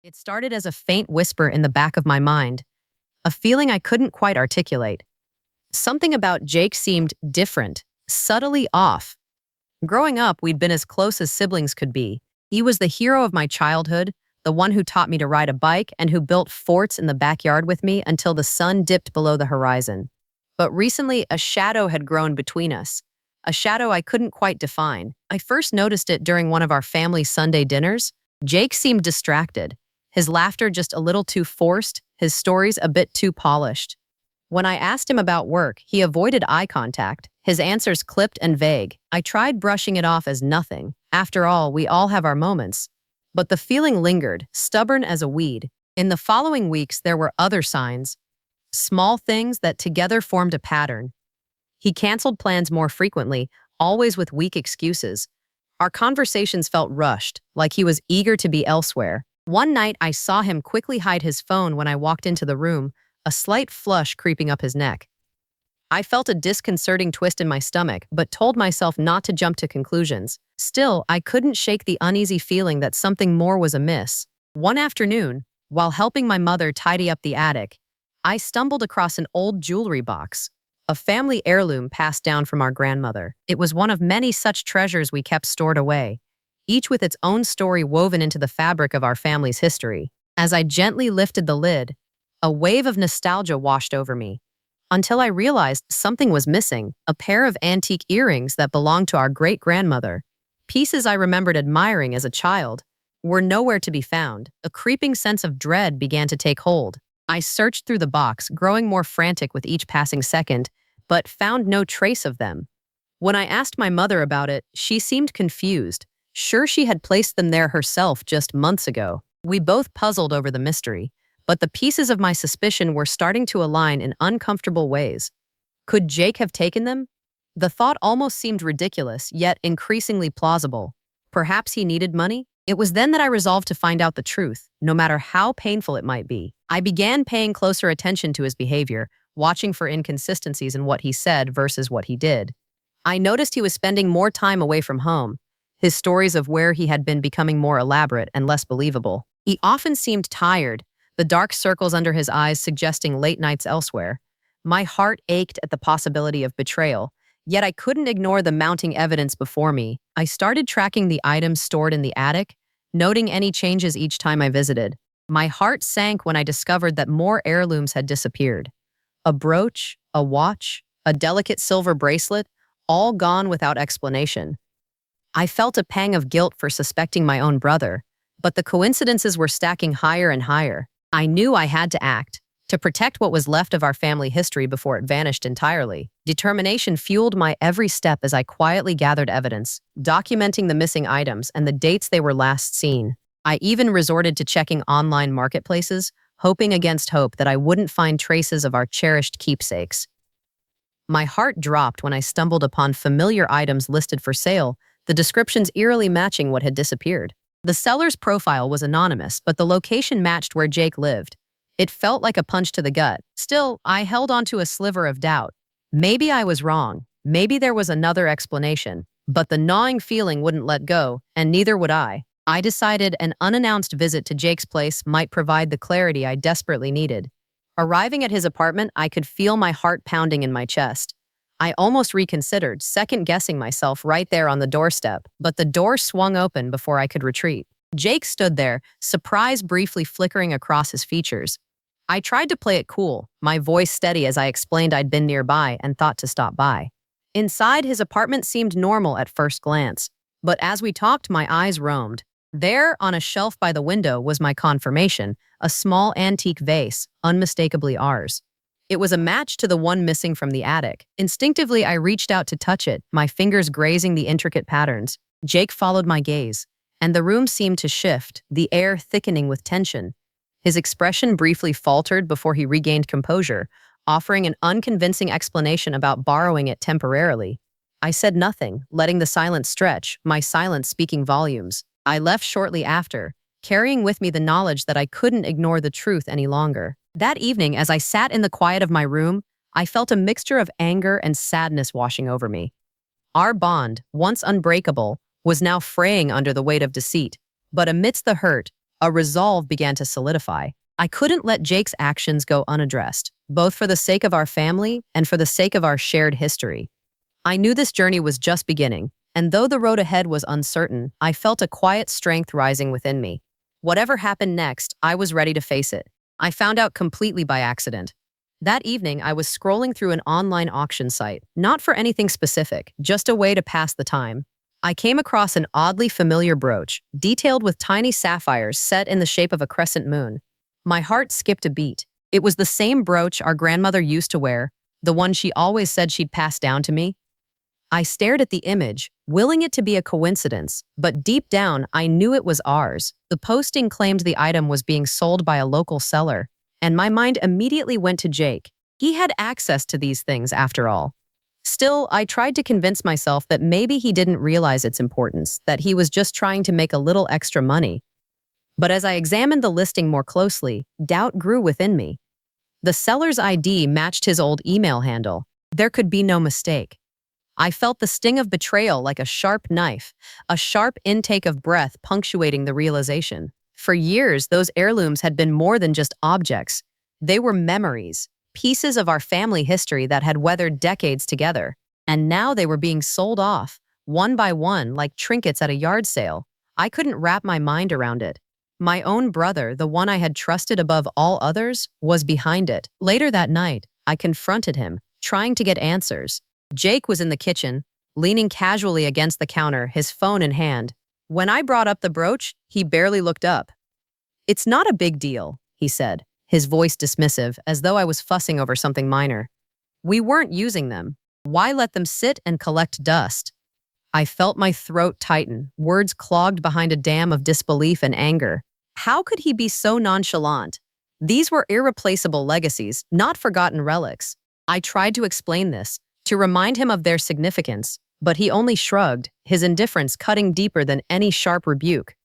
It started as a faint whisper in the back of my mind, a feeling I couldn't quite articulate. Something about Jake seemed different, subtly off. Growing up, we'd been as close as siblings could be. He was the hero of my childhood, the one who taught me to ride a bike and who built forts in the backyard with me until the sun dipped below the horizon. But recently, a shadow had grown between us, a shadow I couldn't quite define. I first noticed it during one of our family Sunday dinners. Jake seemed distracted, his laughter just a little too forced, his stories a bit too polished. When I asked him about work, he avoided eye contact, his answers clipped and vague. I tried brushing it off as nothing. After all, we all have our moments. But the feeling lingered, stubborn as a weed. In the following weeks, there were other signs, small things that together formed a pattern. He canceled plans more frequently, always with weak excuses. Our conversations felt rushed, like he was eager to be elsewhere. One night, I saw him quickly hide his phone when I walked into the room, a slight flush creeping up his neck. I felt a disconcerting twist in my stomach, but told myself not to jump to conclusions. Still, I couldn't shake the uneasy feeling that something more was amiss. One afternoon, while helping my mother tidy up the attic, I stumbled across an old jewelry box, a family heirloom passed down from our grandmother. It was one of many such treasures we kept stored away, each with its own story woven into the fabric of our family's history. As I gently lifted the lid, a wave of nostalgia washed over me, until I realized something was missing, a pair of antique earrings that belonged to our great-grandmother. Pieces I remembered admiring as a child were nowhere to be found. A creeping sense of dread began to take hold. I searched through the box, growing more frantic with each passing second, but found no trace of them. When I asked my mother about it, she seemed confused, sure she had placed them there herself just months ago. We both puzzled over the mystery, but the pieces of my suspicion were starting to align in uncomfortable ways. Could Jake have taken them? The thought almost seemed ridiculous, yet increasingly plausible. Perhaps he needed money? It was then that I resolved to find out the truth, no matter how painful it might be. I began paying closer attention to his behavior, watching for inconsistencies in what he said versus what he did. I noticed he was spending more time away from home, his stories of where he had been becoming more elaborate and less believable. He often seemed tired, the dark circles under his eyes suggesting late nights elsewhere. My heart ached at the possibility of betrayal, yet I couldn't ignore the mounting evidence before me. I started tracking the items stored in the attic, noting any changes each time I visited. My heart sank when I discovered that more heirlooms had disappeared. A brooch, a watch, a delicate silver bracelet, all gone without explanation. I felt a pang of guilt for suspecting my own brother, but the coincidences were stacking higher and higher. I knew I had to act, to protect what was left of our family history before it vanished entirely. Determination fueled my every step as I quietly gathered evidence, documenting the missing items and the dates they were last seen. I even resorted to checking online marketplaces, hoping against hope that I wouldn't find traces of our cherished keepsakes. My heart dropped when I stumbled upon familiar items listed for sale, the descriptions eerily matching what had disappeared. The seller's profile was anonymous, but the location matched where Jake lived. It felt like a punch to the gut. Still, I held onto a sliver of doubt. Maybe I was wrong. Maybe there was another explanation. But the gnawing feeling wouldn't let go, and neither would I. I decided an unannounced visit to Jake's place might provide the clarity I desperately needed. Arriving at his apartment, I could feel my heart pounding in my chest. I almost reconsidered, second-guessing myself right there on the doorstep, but the door swung open before I could retreat. Jake stood there, surprise briefly flickering across his features. I tried to play it cool, my voice steady as I explained I'd been nearby and thought to stop by. Inside, his apartment seemed normal at first glance, but as we talked, my eyes roamed. There, on a shelf by the window, was my confirmation, a small antique vase, unmistakably ours. It was a match to the one missing from the attic. Instinctively, I reached out to touch it, my fingers grazing the intricate patterns. Jake followed my gaze, and the room seemed to shift, the air thickening with tension. His expression briefly faltered before he regained composure, offering an unconvincing explanation about borrowing it temporarily. I said nothing, letting the silence stretch, my silence speaking volumes. I left shortly after, carrying with me the knowledge that I couldn't ignore the truth any longer. That evening, as I sat in the quiet of my room, I felt a mixture of anger and sadness washing over me. Our bond, once unbreakable, was now fraying under the weight of deceit. But amidst the hurt, A resolve began to solidify. I couldn't let Jake's actions go unaddressed, both for the sake of our family and for the sake of our shared history. I knew this journey was just beginning, and though the road ahead was uncertain, I felt a quiet strength rising within me. Whatever happened next, I was ready to face it. I found out completely by accident. That evening, I was scrolling through an online auction site, not for anything specific, just a way to pass the time. I came across an oddly familiar brooch, detailed with tiny sapphires set in the shape of a crescent moon. My heart skipped a beat. It was the same brooch our grandmother used to wear, the one she always said she'd pass down to me. I stared at the image, willing it to be a coincidence, but deep down, I knew it was ours. The posting claimed the item was being sold by a local seller, and my mind immediately went to Jake. He had access to these things, after all. Still, I tried to convince myself that maybe he didn't realize its importance, that he was just trying to make a little extra money. But as I examined the listing more closely, doubt grew within me. The seller's ID matched his old email handle. There could be no mistake. I felt the sting of betrayal like a sharp knife, a sharp intake of breath punctuating the realization. For years, those heirlooms had been more than just objects. They were memories, pieces of our family history that had weathered decades together. And now they were being sold off, one by one, like trinkets at a yard sale. I couldn't wrap my mind around it. My own brother, the one I had trusted above all others, was behind it. Later that night, I confronted him, trying to get answers. Jake was in the kitchen, leaning casually against the counter, his phone in hand. When I brought up the brooch, he barely looked up. "It's not a big deal," he said, his voice dismissive, as though I was fussing over something minor. "We weren't using them. Why let them sit and collect dust?" I felt my throat tighten, words clogged behind a dam of disbelief and anger. How could he be so nonchalant? These were irreplaceable legacies, not forgotten relics. I tried to explain this, to remind him of their significance, but he only shrugged, his indifference cutting deeper than any sharp rebuke.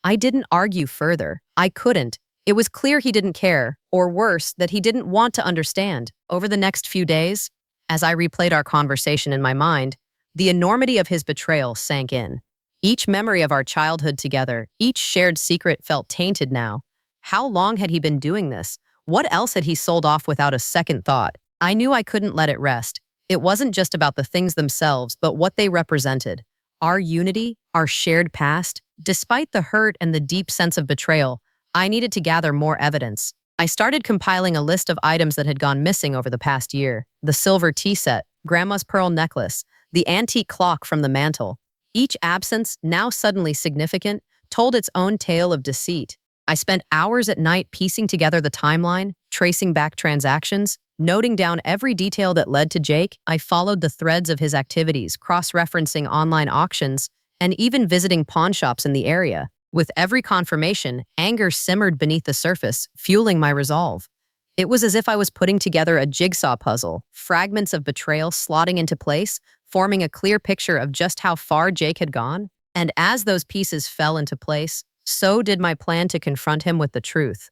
I didn't argue further. I couldn't. It was clear he didn't care, or worse, that he didn't want to understand. Over the next few days, as I replayed our conversation in my mind, the enormity of his betrayal sank in. Each memory of our childhood together, each shared secret felt tainted now. How long had he been doing this? What else had he sold off without a second thought? I knew I couldn't let it rest. It wasn't just about the things themselves, but what they represented. Our unity, our shared past. Despite the hurt and the deep sense of betrayal, I needed to gather more evidence. I started compiling a list of items that had gone missing over the past year. The silver tea set, Grandma's pearl necklace, the antique clock from the mantel. Each absence, now suddenly significant, told its own tale of deceit. I spent hours at night piecing together the timeline, tracing back transactions, noting down every detail that led to Jake. I followed the threads of his activities, cross-referencing online auctions, and even visiting pawn shops in the area. With every confirmation, anger simmered beneath the surface, fueling my resolve. It was as if I was putting together a jigsaw puzzle, fragments of betrayal slotting into place, forming a clear picture of just how far Jake had gone. And as those pieces fell into place, so did my plan to confront him with the truth.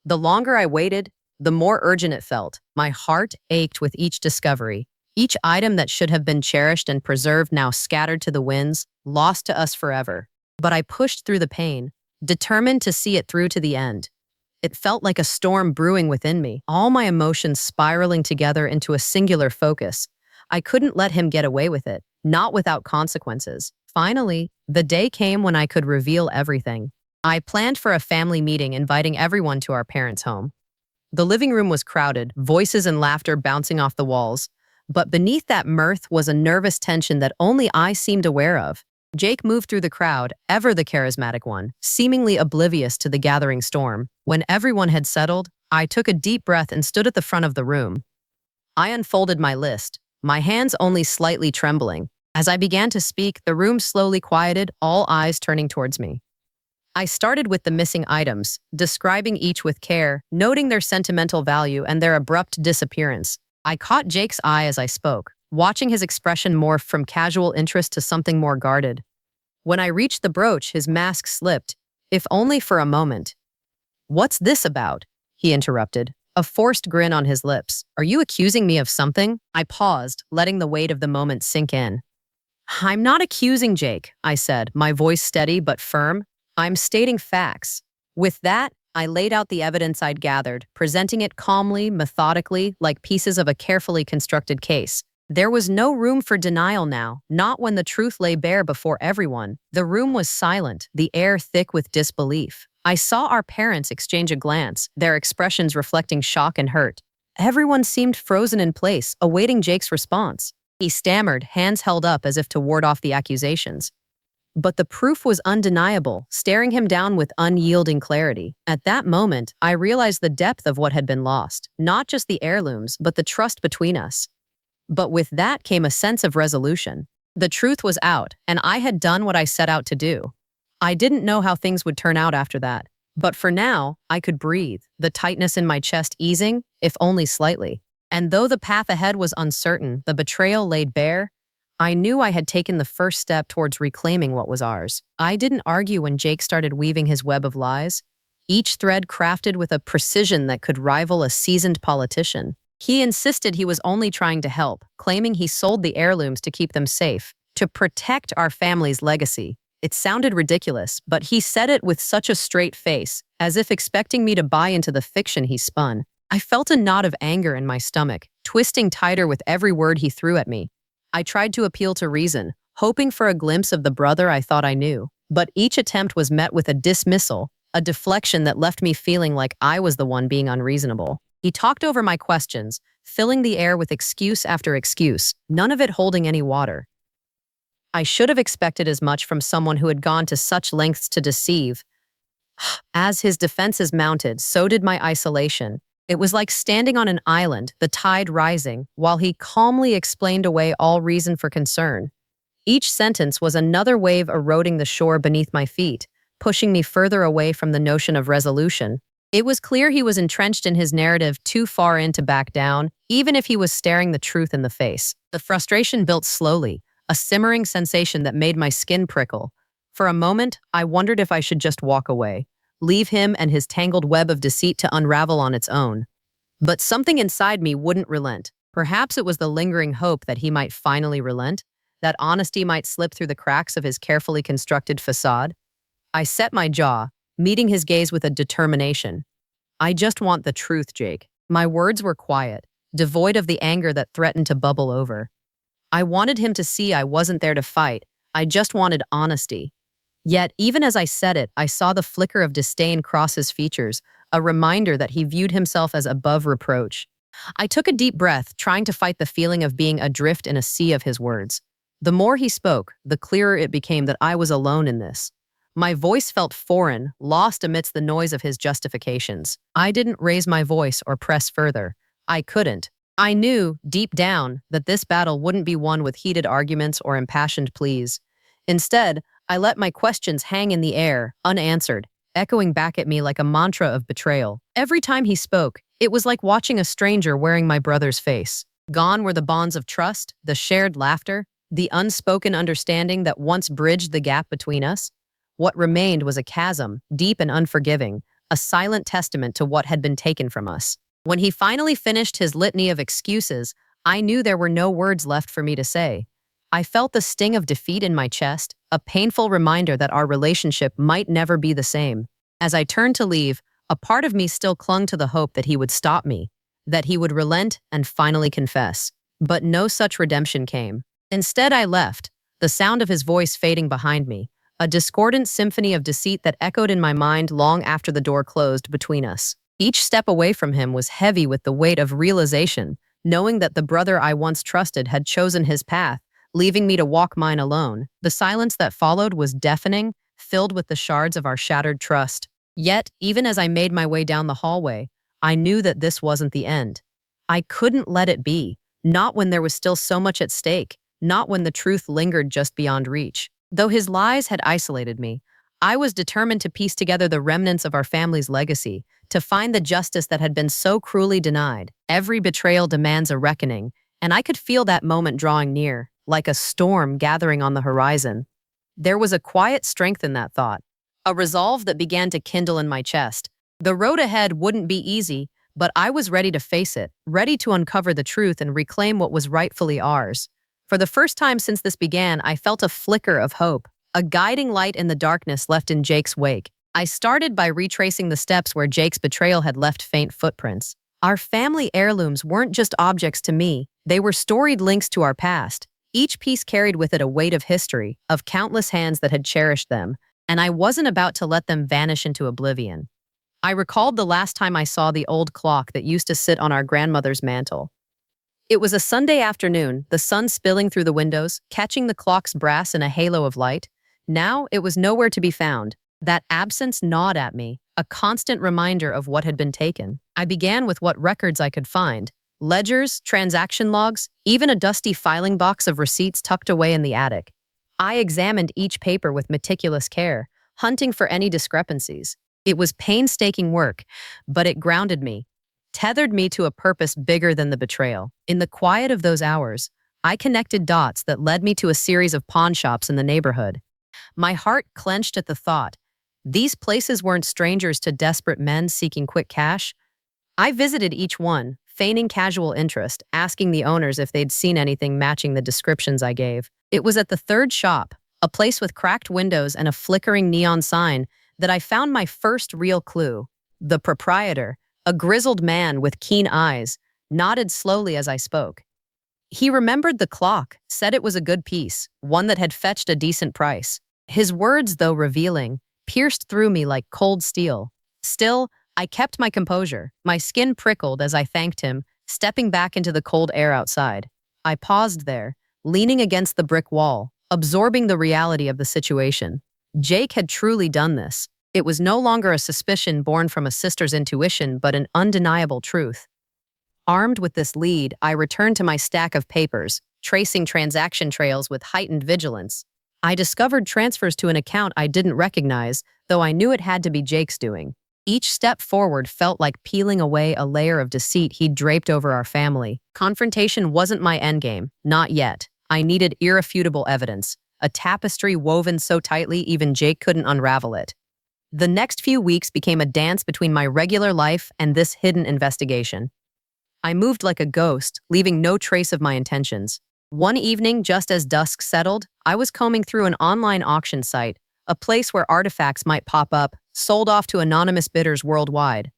The longer I waited, the more urgent it felt. My heart ached with each discovery. Each item that should have been cherished and preserved now scattered to the winds, lost to us forever. But I pushed through the pain, determined to see it through to the end. It felt like a storm brewing within me, all my emotions spiraling together into a singular focus. I couldn't let him get away with it, not without consequences. Finally, the day came when I could reveal everything. I planned for a family meeting, inviting everyone to our parents' home. The living room was crowded, voices and laughter bouncing off the walls. But beneath that mirth was a nervous tension that only I seemed aware of. Jake moved through the crowd, ever the charismatic one, seemingly oblivious to the gathering storm. When everyone had settled, I took a deep breath and stood at the front of the room. I unfolded my list, my hands only slightly trembling. As I began to speak, the room slowly quieted, all eyes turning towards me. I started with the missing items, describing each with care, noting their sentimental value and their abrupt disappearance. I caught Jake's eye as I spoke, watching his expression morph from casual interest to something more guarded. When I reached the brooch, his mask slipped, if only for a moment. "What's this about?" he interrupted, a forced grin on his lips. "Are you accusing me of something?" I paused, letting the weight of the moment sink in. "I'm not accusing Jake," I said, my voice steady but firm. "I'm stating facts. With that, I laid out the evidence I'd gathered, presenting it calmly, methodically, like pieces of a carefully constructed case. There was no room for denial now, not when the truth lay bare before everyone. The room was silent, the air thick with disbelief. I saw our parents exchange a glance, their expressions reflecting shock and hurt. Everyone seemed frozen in place, awaiting Jake's response. He stammered, hands held up as if to ward off the accusations. But the proof was undeniable, staring him down with unyielding clarity. At that moment, I realized the depth of what had been lost, not just the heirlooms, but the trust between us. But with that came a sense of resolution. The truth was out, and I had done what I set out to do. I didn't know how things would turn out after that. But for now, I could breathe, the tightness in my chest easing, if only slightly. And though the path ahead was uncertain, the betrayal laid bare, I knew I had taken the first step towards reclaiming what was ours. I didn't argue when Jake started weaving his web of lies, each thread crafted with a precision that could rival a seasoned politician. He insisted he was only trying to help, claiming he sold the heirlooms to keep them safe, to protect our family's legacy. It sounded ridiculous, but he said it with such a straight face, as if expecting me to buy into the fiction he spun. I felt a knot of anger in my stomach, twisting tighter with every word he threw at me. I tried to appeal to reason, hoping for a glimpse of the brother I thought I knew. But each attempt was met with a dismissal, a deflection that left me feeling like I was the one being unreasonable. He talked over my questions, filling the air with excuse after excuse, none of it holding any water. I should have expected as much from someone who had gone to such lengths to deceive. As his defenses mounted, so did my isolation. It was like standing on an island, the tide rising, while he calmly explained away all reason for concern. Each sentence was another wave eroding the shore beneath my feet, pushing me further away from the notion of resolution. It was clear he was entrenched in his narrative too far in to back down, even if he was staring the truth in the face. The frustration built slowly, a simmering sensation that made my skin prickle. For a moment, I wondered if I should just walk away, leave him and his tangled web of deceit to unravel on its own. But something inside me wouldn't relent. Perhaps it was the lingering hope that he might finally relent, that honesty might slip through the cracks of his carefully constructed facade. I set my jaw, meeting his gaze with a determination. I just want the truth, Jake. My words were quiet, devoid of the anger that threatened to bubble over. I wanted him to see I wasn't there to fight. I just wanted honesty. Yet, even as I said it, I saw the flicker of disdain cross his features, a reminder that he viewed himself as above reproach. I took a deep breath, trying to fight the feeling of being adrift in a sea of his words. The more he spoke, the clearer it became that I was alone in this. My voice felt foreign, lost amidst the noise of his justifications. I didn't raise my voice or press further. I couldn't. I knew, deep down, that this battle wouldn't be won with heated arguments or impassioned pleas. Instead, I let my questions hang in the air, unanswered, echoing back at me like a mantra of betrayal. Every time he spoke, it was like watching a stranger wearing my brother's face. Gone were the bonds of trust, the shared laughter, the unspoken understanding that once bridged the gap between us. What remained was a chasm, deep and unforgiving, a silent testament to what had been taken from us. When he finally finished his litany of excuses, I knew there were no words left for me to say. I felt the sting of defeat in my chest, a painful reminder that our relationship might never be the same. As I turned to leave, a part of me still clung to the hope that he would stop me, that he would relent and finally confess. But no such redemption came. Instead, I left, the sound of his voice fading behind me, a discordant symphony of deceit that echoed in my mind long after the door closed between us. Each step away from him was heavy with the weight of realization, knowing that the brother I once trusted had chosen his path, leaving me to walk mine alone. The silence that followed was deafening, filled with the shards of our shattered trust. Yet, even as I made my way down the hallway, I knew that this wasn't the end. I couldn't let it be, not when there was still so much at stake, not when the truth lingered just beyond reach. Though his lies had isolated me, I was determined to piece together the remnants of our family's legacy, to find the justice that had been so cruelly denied. Every betrayal demands a reckoning, and I could feel that moment drawing near, like a storm gathering on the horizon. There was a quiet strength in that thought, a resolve that began to kindle in my chest. The road ahead wouldn't be easy, but I was ready to face it, ready to uncover the truth and reclaim what was rightfully ours. For the first time since this began, I felt a flicker of hope, a guiding light in the darkness left in Jake's wake. I started by retracing the steps where Jake's betrayal had left faint footprints. Our family heirlooms weren't just objects to me, they were storied links to our past. Each piece carried with it a weight of history, of countless hands that had cherished them, and I wasn't about to let them vanish into oblivion. I recalled the last time I saw the old clock that used to sit on our grandmother's mantel. It was a Sunday afternoon, the sun spilling through the windows, catching the clock's brass in a halo of light. Now it was nowhere to be found. That absence gnawed at me, a constant reminder of what had been taken. I began with what records I could find. Ledgers, transaction logs, even a dusty filing box of receipts tucked away in the attic. I examined each paper with meticulous care, hunting for any discrepancies. It was painstaking work, but it grounded me, tethered me to a purpose bigger than the betrayal. In the quiet of those hours, I connected dots that led me to a series of pawn shops in the neighborhood. My heart clenched at the thought. These places weren't strangers to desperate men seeking quick cash. I visited each one, feigning casual interest, asking the owners if they'd seen anything matching the descriptions I gave. It was at the third shop, a place with cracked windows and a flickering neon sign, that I found my first real clue. The proprietor, a grizzled man with keen eyes, nodded slowly as I spoke. He remembered the clock, said it was a good piece, one that had fetched a decent price. His words, though revealing, pierced through me like cold steel. Still, I kept my composure. My skin prickled as I thanked him, stepping back into the cold air outside. I paused there, leaning against the brick wall, absorbing the reality of the situation. Jake had truly done this. It was no longer a suspicion born from a sister's intuition, but an undeniable truth. Armed with this lead, I returned to my stack of papers, tracing transaction trails with heightened vigilance. I discovered transfers to an account I didn't recognize, though I knew it had to be Jake's doing. Each step forward felt like peeling away a layer of deceit he'd draped over our family. Confrontation wasn't my endgame, not yet. I needed irrefutable evidence, a tapestry woven so tightly even Jake couldn't unravel it. The next few weeks became a dance between my regular life and this hidden investigation. I moved like a ghost, leaving no trace of my intentions. One evening, just as dusk settled, I was combing through an online auction site, a place where artifacts might pop up, sold off to anonymous bidders worldwide.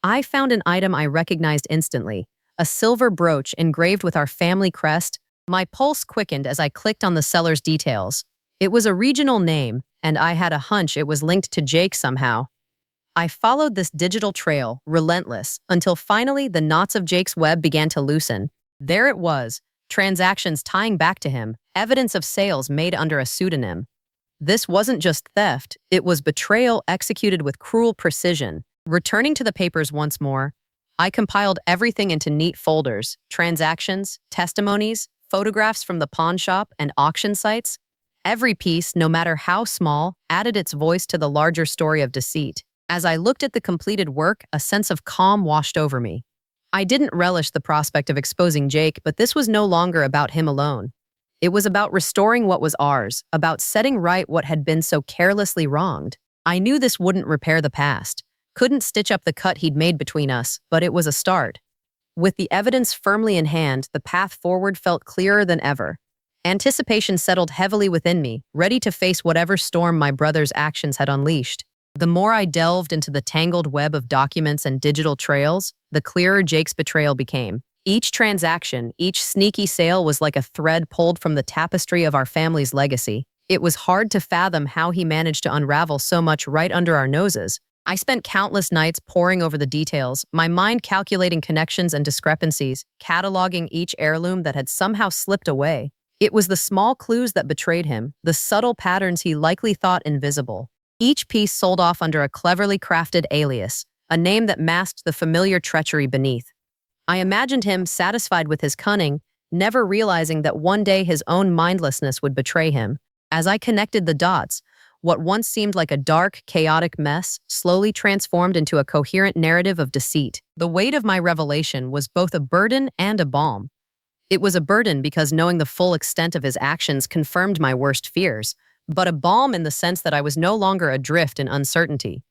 I found an item I recognized instantly, a silver brooch engraved with our family crest. My pulse quickened as I clicked on the seller's details. It was a regional name, and I had a hunch it was linked to Jake somehow. I followed this digital trail, relentless, until finally the knots of Jake's web began to loosen. There it was, transactions tying back to him, evidence of sales made under a pseudonym. This wasn't just theft, it was betrayal executed with cruel precision. Returning to the papers once more, I compiled everything into neat folders: transactions, testimonies, photographs from the pawn shop and auction sites. Every piece, no matter how small, added its voice to the larger story of deceit. As I looked at the completed work, a sense of calm washed over me. I didn't relish the prospect of exposing Jake, but this was no longer about him alone. It was about restoring what was ours, about setting right what had been so carelessly wronged. I knew this wouldn't repair the past, couldn't stitch up the cut he'd made between us, but it was a start. With the evidence firmly in hand, the path forward felt clearer than ever. Anticipation settled heavily within me, ready to face whatever storm my brother's actions had unleashed. The more I delved into the tangled web of documents and digital trails, the clearer Jake's betrayal became. Each transaction, each sneaky sale was like a thread pulled from the tapestry of our family's legacy. It was hard to fathom how he managed to unravel so much right under our noses. I spent countless nights poring over the details, my mind calculating connections and discrepancies, cataloging each heirloom that had somehow slipped away. It was the small clues that betrayed him, the subtle patterns he likely thought invisible. Each piece sold off under a cleverly crafted alias, a name that masked the familiar treachery beneath. I imagined him satisfied with his cunning, never realizing that one day his own mindlessness would betray him. As I connected the dots, what once seemed like a dark, chaotic mess slowly transformed into a coherent narrative of deceit. The weight of my revelation was both a burden and a balm. It was a burden because knowing the full extent of his actions confirmed my worst fears, but a balm in the sense that I was no longer adrift in uncertainty.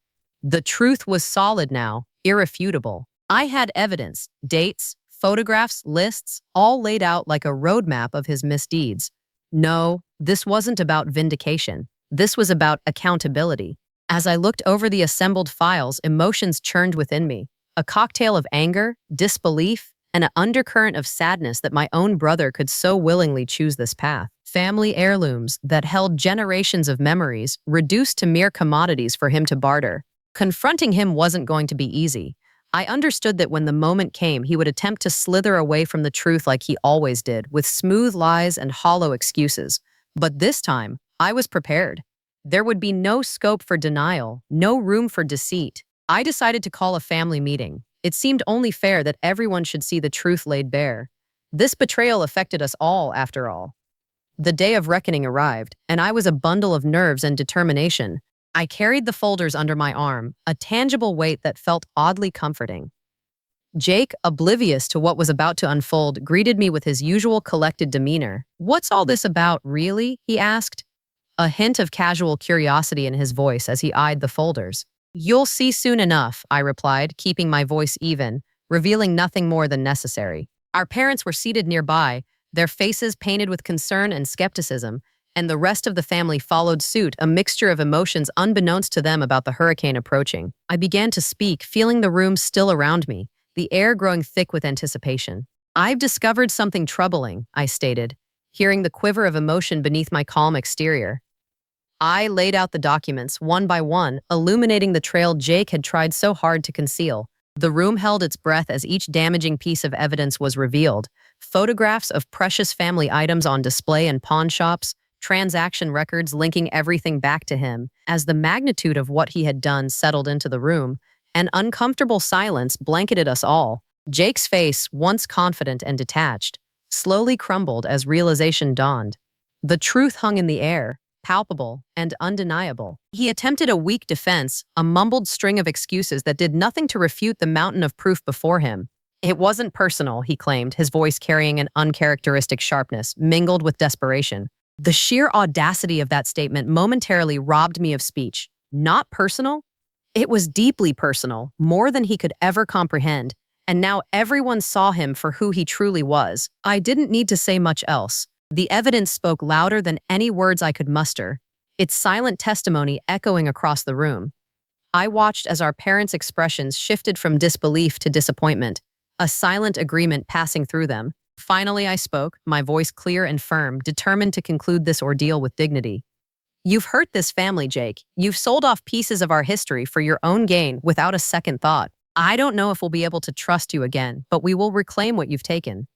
The truth was solid now, irrefutable. I had evidence, dates, photographs, lists, all laid out like a roadmap of his misdeeds. No, this wasn't about vindication. This was about accountability. As I looked over the assembled files, emotions churned within me, a cocktail of anger, disbelief, and an undercurrent of sadness that my own brother could so willingly choose this path. Family heirlooms that held generations of memories reduced to mere commodities for him to barter. Confronting him wasn't going to be easy. I understood that when the moment came, he would attempt to slither away from the truth like he always did, with smooth lies and hollow excuses. But this time, I was prepared. There would be no scope for denial, no room for deceit. I decided to call a family meeting. It seemed only fair that everyone should see the truth laid bare. This betrayal affected us all, after all. The day of reckoning arrived, and I was a bundle of nerves and determination. I carried the folders under my arm, a tangible weight that felt oddly comforting. Jake, oblivious to what was about to unfold, greeted me with his usual collected demeanor. "What's all this about, really?" he asked, a hint of casual curiosity in his voice as he eyed the folders. "You'll see soon enough," I replied, keeping my voice even, revealing nothing more than necessary. Our parents were seated nearby, their faces painted with concern and skepticism, and the rest of the family followed suit, a mixture of emotions unbeknownst to them about the hurricane approaching. I began to speak, feeling the room still around me, the air growing thick with anticipation. "I've discovered something troubling," I stated, hearing the quiver of emotion beneath my calm exterior. I laid out the documents, one by one, illuminating the trail Jake had tried so hard to conceal. The room held its breath as each damaging piece of evidence was revealed. Photographs of precious family items on display in pawn shops, transaction records linking everything back to him. As the magnitude of what he had done settled into the room, an uncomfortable silence blanketed us all. Jake's face, once confident and detached, slowly crumbled as realization dawned. The truth hung in the air, palpable and undeniable. He attempted a weak defense, a mumbled string of excuses that did nothing to refute the mountain of proof before him. "It wasn't personal," he claimed, his voice carrying an uncharacteristic sharpness, mingled with desperation. The sheer audacity of that statement momentarily robbed me of speech. Not personal? It was deeply personal, more than he could ever comprehend, and now everyone saw him for who he truly was. I didn't need to say much else. The evidence spoke louder than any words I could muster, its silent testimony echoing across the room. I watched as our parents' expressions shifted from disbelief to disappointment, a silent agreement passing through them. Finally, I spoke, my voice clear and firm, determined to conclude this ordeal with dignity. "You've hurt this family, Jake. You've sold off pieces of our history for your own gain without a second thought. I don't know if we'll be able to trust you again, but we will reclaim what you've taken."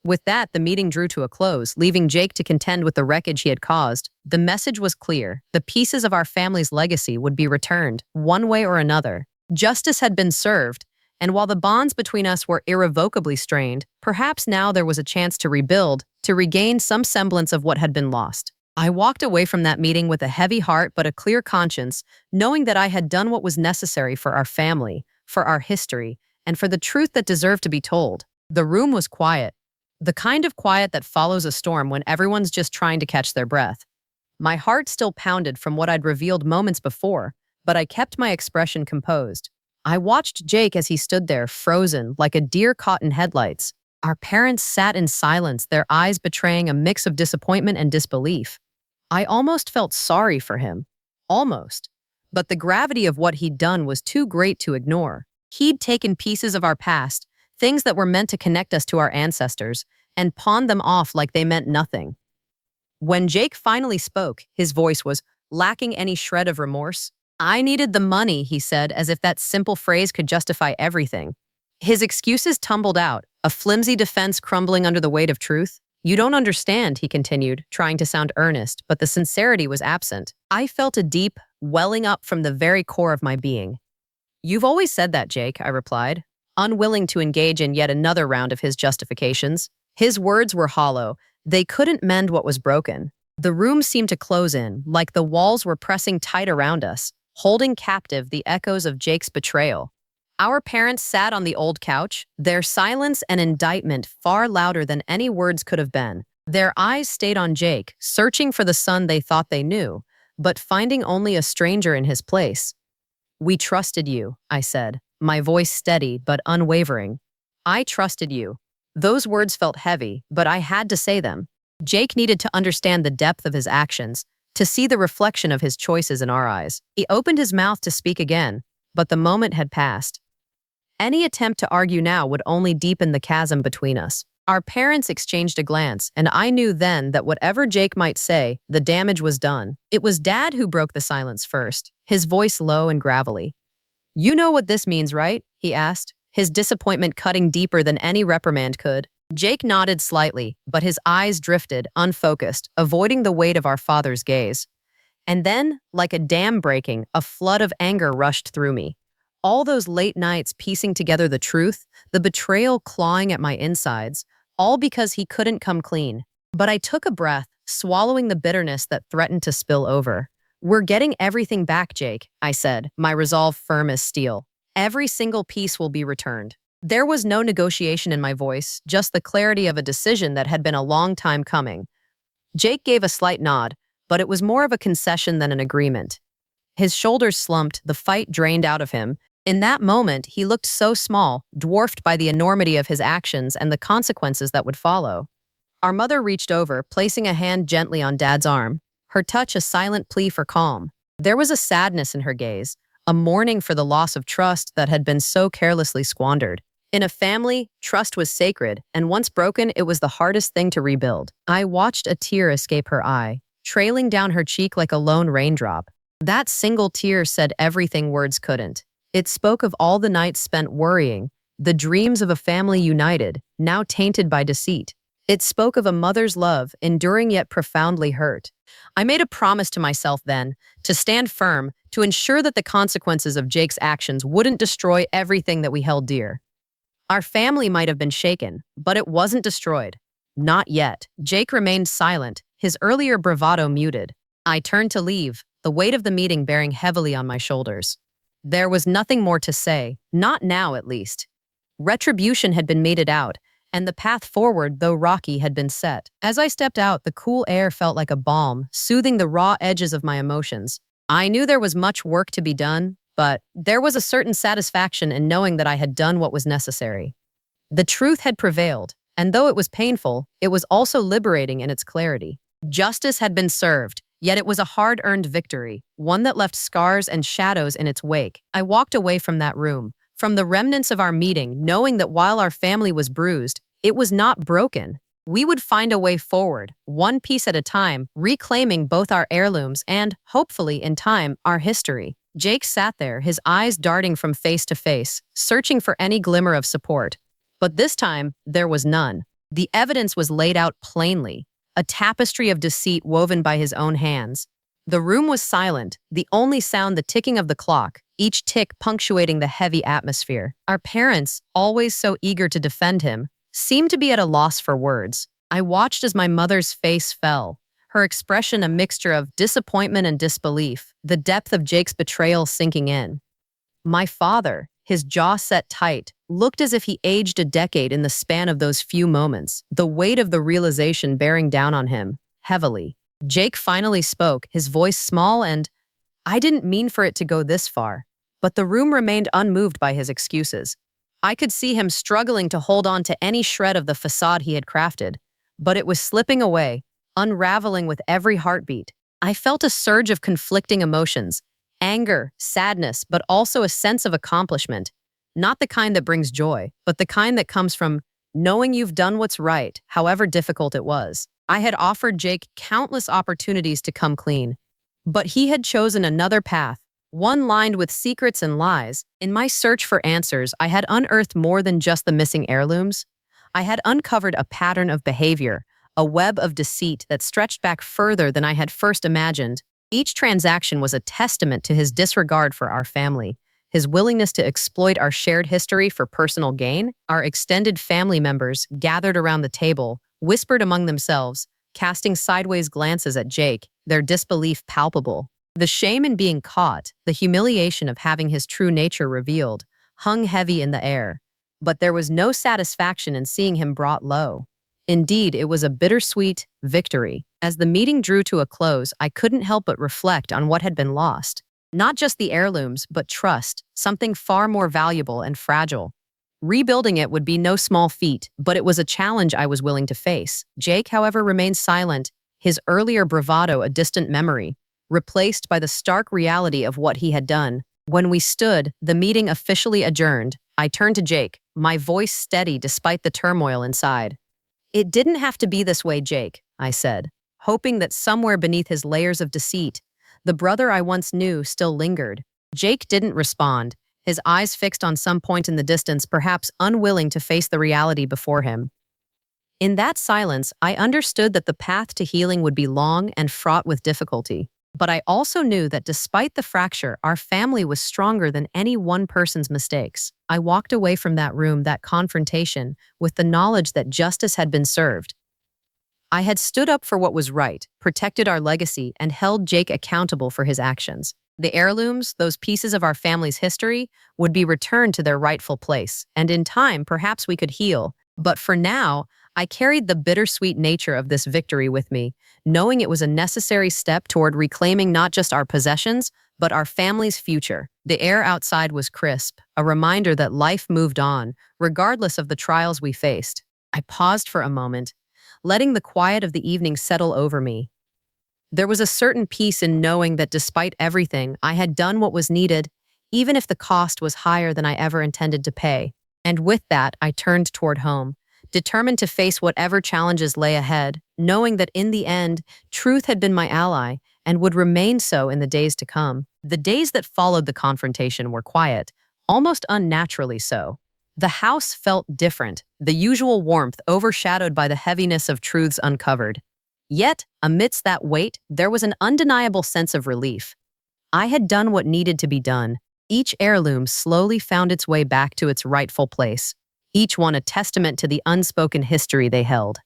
With that, the meeting drew to a close, leaving Jake to contend with the wreckage he had caused. The message was clear. The pieces of our family's legacy would be returned, one way or another. Justice had been served, and while the bonds between us were irrevocably strained, perhaps now there was a chance to rebuild, to regain some semblance of what had been lost. I walked away from that meeting with a heavy heart but a clear conscience, knowing that I had done what was necessary for our family, for our history, and for the truth that deserved to be told. The room was quiet. The kind of quiet that follows a storm when everyone's just trying to catch their breath. My heart still pounded from what I'd revealed moments before, but I kept my expression composed. I watched Jake as he stood there, frozen, like a deer caught in headlights. Our parents sat in silence, their eyes betraying a mix of disappointment and disbelief. I almost felt sorry for him. Almost. But the gravity of what he'd done was too great to ignore. He'd taken pieces of our past, things that were meant to connect us to our ancestors, and pawned them off like they meant nothing. When Jake finally spoke, his voice was lacking any shred of remorse. "I needed the money," he said, as if that simple phrase could justify everything. His excuses tumbled out, a flimsy defense crumbling under the weight of truth. "You don't understand," he continued, trying to sound earnest, but the sincerity was absent. I felt a deep welling up from the very core of my being. "You've always said that, Jake," I replied, unwilling to engage in yet another round of his justifications. His words were hollow. They couldn't mend what was broken. The room seemed to close in, like the walls were pressing tight around us, holding captive the echoes of Jake's betrayal. Our parents sat on the old couch, their silence and indictment far louder than any words could have been. Their eyes stayed on Jake, searching for the son they thought they knew, but finding only a stranger in his place. "We trusted you," I said, my voice steady but unwavering. "I trusted you." Those words felt heavy, but I had to say them. Jake needed to understand the depth of his actions, to see the reflection of his choices in our eyes. He opened his mouth to speak again, but the moment had passed. Any attempt to argue now would only deepen the chasm between us. Our parents exchanged a glance, and I knew then that whatever Jake might say, the damage was done. It was Dad who broke the silence first, his voice low and gravelly. "You know what this means, right?" he asked, his disappointment cutting deeper than any reprimand could. Jake nodded slightly, but his eyes drifted, unfocused, avoiding the weight of our father's gaze. And then, like a dam breaking, a flood of anger rushed through me. All those late nights piecing together the truth, the betrayal clawing at my insides, all because he couldn't come clean. But I took a breath, swallowing the bitterness that threatened to spill over. "We're getting everything back, Jake," I said, my resolve firm as steel. "Every single piece will be returned." There was no negotiation in my voice, just the clarity of a decision that had been a long time coming. Jake gave a slight nod, but it was more of a concession than an agreement. His shoulders slumped, the fight drained out of him. In that moment, he looked so small, dwarfed by the enormity of his actions and the consequences that would follow. Our mother reached over, placing a hand gently on Dad's arm, her touch a silent plea for calm. There was a sadness in her gaze, a mourning for the loss of trust that had been so carelessly squandered. In a family, trust was sacred, and once broken, it was the hardest thing to rebuild. I watched a tear escape her eye, trailing down her cheek like a lone raindrop. That single tear said everything words couldn't. It spoke of all the nights spent worrying, the dreams of a family united, now tainted by deceit. It spoke of a mother's love, enduring yet profoundly hurt. I made a promise to myself then, to stand firm, to ensure that the consequences of Jake's actions wouldn't destroy everything that we held dear. Our family might have been shaken, but it wasn't destroyed. Not yet. Jake remained silent, his earlier bravado muted. I turned to leave, the weight of the meeting bearing heavily on my shoulders. There was nothing more to say, not now at least. Retribution had been meted out, and the path forward, though rocky, had been set. As I stepped out, the cool air felt like a balm, soothing the raw edges of my emotions. I knew there was much work to be done, but there was a certain satisfaction in knowing that I had done what was necessary. The truth had prevailed, and though it was painful, it was also liberating in its clarity. Justice had been served, yet it was a hard-earned victory, one that left scars and shadows in its wake. I walked away from that room, from the remnants of our meeting, knowing that while our family was bruised, it was not broken. We would find a way forward, one piece at a time, reclaiming both our heirlooms and, hopefully in time, our history. Jake sat there, his eyes darting from face to face, searching for any glimmer of support. But this time, there was none. The evidence was laid out plainly, a tapestry of deceit woven by his own hands. The room was silent, the only sound the ticking of the clock, each tick punctuating the heavy atmosphere. Our parents, always so eager to defend him, seemed to be at a loss for words. I watched as my mother's face fell, her expression a mixture of disappointment and disbelief, the depth of Jake's betrayal sinking in. My father, his jaw set tight, looked as if he aged a decade in the span of those few moments, the weight of the realization bearing down on him, heavily. Jake finally spoke, his voice small and, "I didn't mean for it to go this far." But the room remained unmoved by his excuses. I could see him struggling to hold on to any shred of the facade he had crafted, but it was slipping away, unraveling with every heartbeat. I felt a surge of conflicting emotions, anger, sadness, but also a sense of accomplishment. Not the kind that brings joy, but the kind that comes from knowing you've done what's right, however difficult it was. I had offered Jake countless opportunities to come clean, but he had chosen another path, one lined with secrets and lies. In my search for answers, I had unearthed more than just the missing heirlooms. I had uncovered a pattern of behavior, a web of deceit that stretched back further than I had first imagined. Each transaction was a testament to his disregard for our family, his willingness to exploit our shared history for personal gain. Our extended family members, gathered around the table, whispered among themselves, casting sideways glances at Jake, their disbelief palpable. The shame in being caught, the humiliation of having his true nature revealed, hung heavy in the air. But there was no satisfaction in seeing him brought low. Indeed, it was a bittersweet victory. As the meeting drew to a close, I couldn't help but reflect on what had been lost. Not just the heirlooms, but trust, something far more valuable and fragile. Rebuilding it would be no small feat, but it was a challenge I was willing to face. Jake, however, remained silent, his earlier bravado a distant memory, replaced by the stark reality of what he had done. When we stood, the meeting officially adjourned, I turned to Jake, my voice steady despite the turmoil inside. "It didn't have to be this way, Jake," I said, hoping that somewhere beneath his layers of deceit, the brother I once knew still lingered. Jake didn't respond, his eyes fixed on some point in the distance, perhaps unwilling to face the reality before him. In that silence, I understood that the path to healing would be long and fraught with difficulty. But I also knew that despite the fracture, our family was stronger than any one person's mistakes. I walked away from that room, that confrontation, with the knowledge that justice had been served. I had stood up for what was right, protected our legacy, and held Jake accountable for his actions. The heirlooms, those pieces of our family's history, would be returned to their rightful place, and in time, perhaps we could heal. But for now, I carried the bittersweet nature of this victory with me, knowing it was a necessary step toward reclaiming not just our possessions, but our family's future. The air outside was crisp, a reminder that life moved on, regardless of the trials we faced. I paused for a moment, letting the quiet of the evening settle over me. There was a certain peace in knowing that despite everything, I had done what was needed, even if the cost was higher than I ever intended to pay. And with that, I turned toward home, determined to face whatever challenges lay ahead, knowing that in the end, truth had been my ally and would remain so in the days to come. The days that followed the confrontation were quiet, almost unnaturally so. The house felt different, the usual warmth overshadowed by the heaviness of truths uncovered. Yet, amidst that weight, there was an undeniable sense of relief. I had done what needed to be done. Each heirloom slowly found its way back to its rightful place, each one a testament to the unspoken history they held.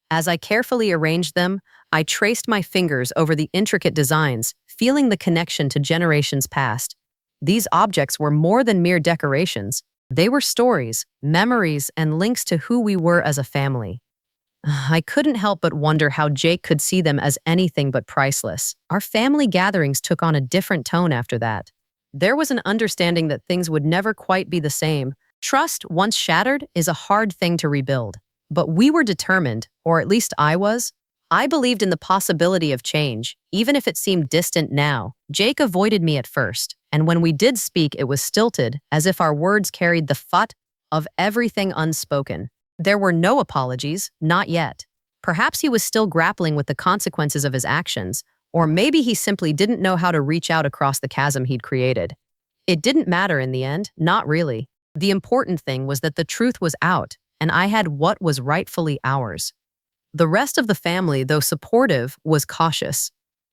As I carefully arranged them, I traced my fingers over the intricate designs, feeling the connection to generations past. These objects were more than mere decorations. They were stories, memories, and links to who we were as a family. I couldn't help but wonder how Jake could see them as anything but priceless. Our family gatherings took on a different tone after that. There was an understanding that things would never quite be the same. Trust, once shattered, is a hard thing to rebuild. But we were determined, or at least I was. I believed in the possibility of change, even if it seemed distant now. Jake avoided me at first, and when we did speak, it was stilted, as if our words carried the fut of everything unspoken. There were no apologies, not yet. Perhaps he was still grappling with the consequences of his actions, or maybe he simply didn't know how to reach out across the chasm he'd created. It didn't matter in the end, not really. The important thing was that the truth was out, and I had what was rightfully ours. The rest of the family, though supportive, was cautious.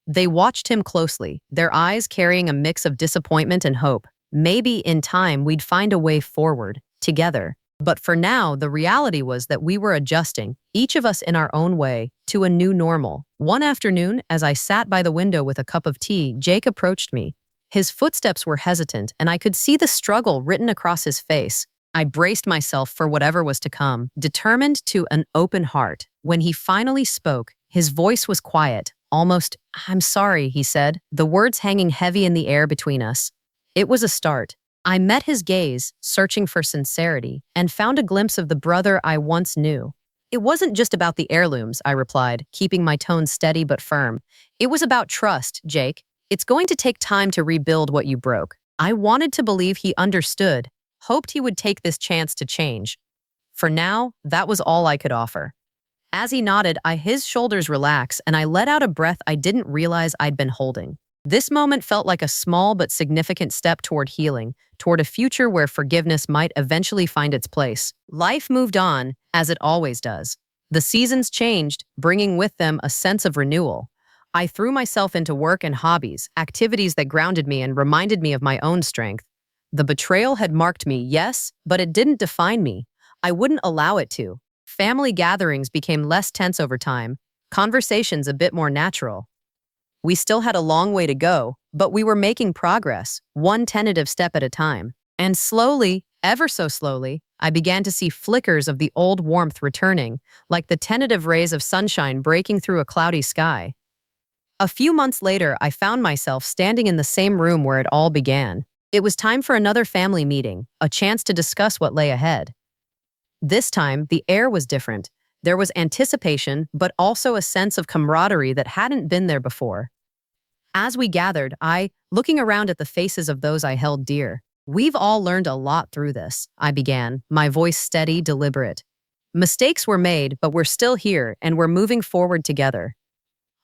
They watched him closely, their eyes carrying a mix of disappointment and hope. Maybe in time we'd find a way forward, together. But for now, the reality was that we were adjusting, each of us in our own way, to a new normal. One afternoon, as I sat by the window with a cup of tea, Jake approached me. His footsteps were hesitant, and I could see the struggle written across his face. I braced myself for whatever was to come, determined to an open heart. When he finally spoke, his voice was quiet, almost, "I'm sorry," he said, the words hanging heavy in the air between us. It was a start. I met his gaze, searching for sincerity, and found a glimpse of the brother I once knew. "It wasn't just about the heirlooms," I replied, keeping my tone steady but firm. "It was about trust, Jake. It's going to take time to rebuild what you broke." I wanted to believe he understood, hoped he would take this chance to change. For now, that was all I could offer. As he nodded, his shoulders relaxed, and I let out a breath I didn't realize I'd been holding. This moment felt like a small but significant step toward healing, toward a future where forgiveness might eventually find its place. Life moved on, as it always does. The seasons changed, bringing with them a sense of renewal. I threw myself into work and hobbies, activities that grounded me and reminded me of my own strength. The betrayal had marked me, yes, but it didn't define me. I wouldn't allow it to. Family gatherings became less tense over time, conversations a bit more natural. We still had a long way to go, but we were making progress, one tentative step at a time. And slowly, ever so slowly, I began to see flickers of the old warmth returning, like the tentative rays of sunshine breaking through a cloudy sky. A few months later, I found myself standing in the same room where it all began. It was time for another family meeting, a chance to discuss what lay ahead. This time, the air was different. There was anticipation, but also a sense of camaraderie that hadn't been there before. As we gathered, looking around at the faces of those I held dear. We've all learned a lot through this, I began, my voice steady, deliberate. Mistakes were made, but we're still here, and we're moving forward together.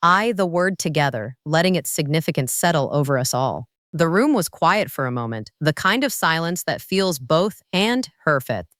The word together, letting its significance settle over us all. The room was quiet for a moment, the kind of silence that feels both and perfect.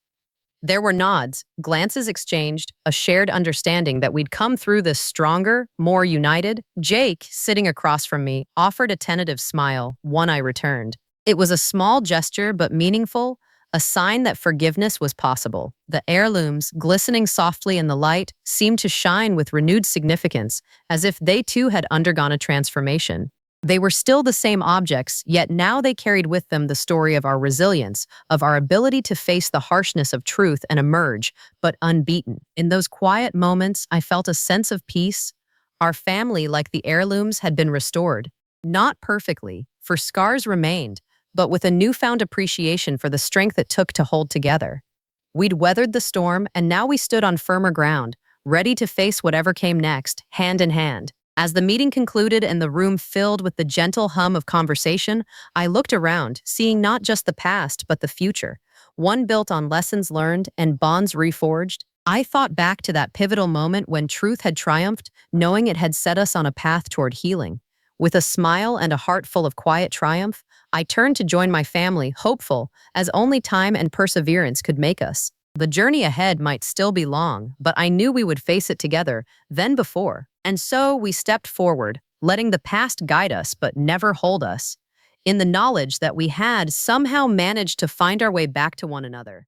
There were nods, glances exchanged, a shared understanding that we'd come through this stronger, more united. Jake, sitting across from me, offered a tentative smile, one I returned. It was a small gesture but meaningful, a sign that forgiveness was possible. The heirlooms, glistening softly in the light, seemed to shine with renewed significance, as if they too had undergone a transformation. They were still the same objects, yet now they carried with them the story of our resilience, of our ability to face the harshness of truth and emerge, but unbeaten. In those quiet moments, I felt a sense of peace. Our family, like the heirlooms, had been restored. Not perfectly, for scars remained, but with a newfound appreciation for the strength it took to hold together. We'd weathered the storm, and now we stood on firmer ground, ready to face whatever came next, hand in hand. As the meeting concluded and the room filled with the gentle hum of conversation, I looked around, seeing not just the past, but the future, one built on lessons learned and bonds reforged. I thought back to that pivotal moment when truth had triumphed, knowing it had set us on a path toward healing. With a smile and a heart full of quiet triumph, I turned to join my family, hopeful, as only time and perseverance could make us. The journey ahead might still be long, but I knew we would face it together, then before. And so we stepped forward, letting the past guide us but never hold us, in the knowledge that we had somehow managed to find our way back to one another.